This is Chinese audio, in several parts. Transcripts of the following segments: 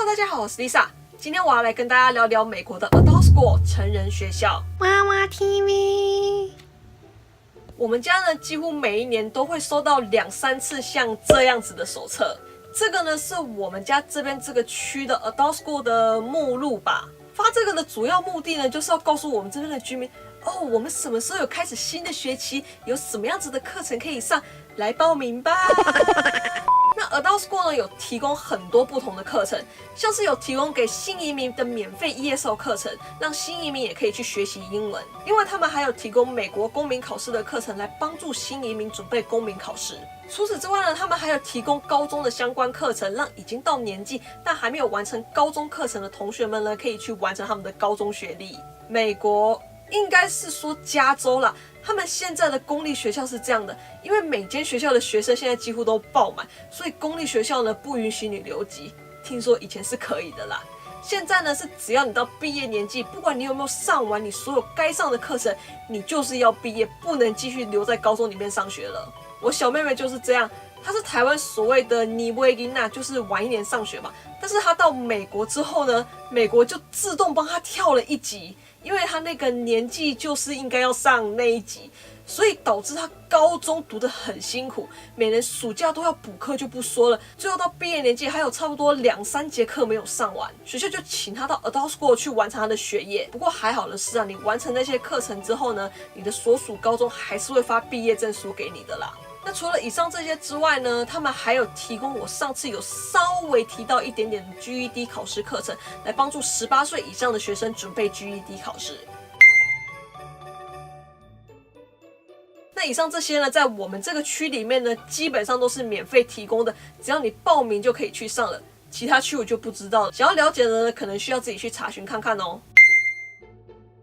Hello， 大家好，我是 Lisa。今天我要来跟大家聊聊美国的 Adult School 成人学校。娃娃 TV。我们家呢，几乎每一年都会收到2-3次像这样子的手册。这个呢，是我们家这边这个区的 Adult School 的目录吧。发这个的主要目的呢，就是要告诉我们这边的居民，我们什么时候有开始新的学期，有什么样子的课程可以上，来报名吧。那 Adult School 呢，有提供很多不同的课程，像是有提供给新移民的免费ESL课程，让新移民也可以去学习英文。另外，他们还有提供美国公民考试的课程，来帮助新移民准备公民考试。除此之外呢，他们还有提供高中的相关课程，让已经到年纪但还没有完成高中课程的同学们呢，可以去完成他们的高中学历。美国应该是说加州啦，他们现在的公立学校是这样的，因为每间学校的学生现在几乎都爆满，所以公立学校呢不允许你留级。听说以前是可以的啦，现在呢是只要你到毕业年纪，不管你有没有上完你所有该上的课程，你就是要毕业，不能继续留在高中里面上学了。我小妹妹就是这样，她是台湾所谓的尼维琳娜，就是晚一年上学嘛，但是她到美国之后呢，美国就自动帮她跳了1级。因为他那个年纪就是应该要上那一级，所以导致他高中读得很辛苦，每年暑假都要补课就不说了，最后到毕业年纪还有差不多2-3节课没有上完，学校就请他到 Adult School 去完成他的学业。不过还好的是啊，你完成那些课程之后呢，你的所属高中还是会发毕业证书给你的啦。那除了以上这些之外呢，他们还有提供我上次有稍微提到一点点的 GED 考试课程，来帮助18岁以上的学生准备 GED 考试。那以上这些呢，在我们这个区里面呢，基本上都是免费提供的，只要你报名就可以去上了。其他区我就不知道了，想要了解的呢，可能需要自己去查询看看哦。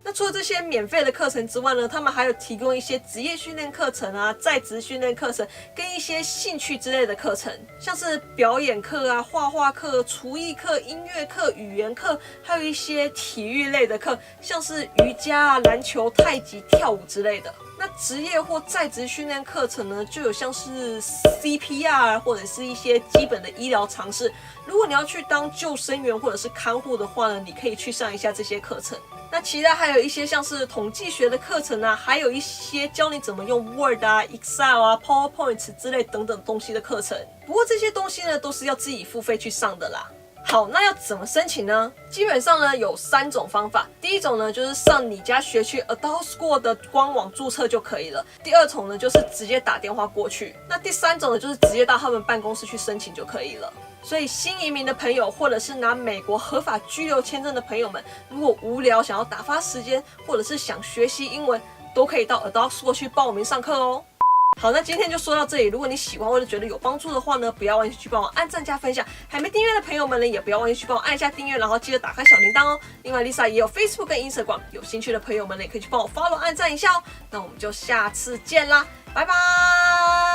那除了这些免费的课程之外呢，他们还有提供一些职业训练课程啊、在职训练课程跟一些兴趣之类的课程，像是表演课啊、画画课、厨艺课、音乐课、语言课，还有一些体育类的课，像是瑜伽啊、篮球、太极、跳舞之类的。那职业或在职训练课程呢，就有像是 CPR 或者是一些基本的医疗常识。如果你要去当救生员或者是看护的话呢，你可以去上一下这些课程。那其他还有一些像是统计学的课程啊，还有一些教你怎么用 Word 啊、Excel 啊、PowerPoint 之类等等东西的课程。不过这些东西呢，都是要自己付费去上的啦。好，那要怎么申请呢？基本上呢有3种方法。第一种呢就是上你家学区 Adult School 的官网注册就可以了。第二种呢就是直接打电话过去。那第3种呢就是直接到他们办公室去申请就可以了。所以新移民的朋友，或者是拿美国合法居留签证的朋友们，如果无聊想要打发时间，或者是想学习英文，都可以到 Adult School 去报名上课哦。好，那今天就说到这里。如果你喜欢或者觉得有帮助的话呢，不要忘记去帮我按赞加分享。还没订阅的朋友们呢，也不要忘记去帮我按一下订阅，然后记得打开小铃铛哦。另外 ，Lisa 也有 Facebook 跟 Instagram， 有兴趣的朋友们呢，也可以去帮我 follow 按赞一下哦。那我们就下次见啦，拜拜。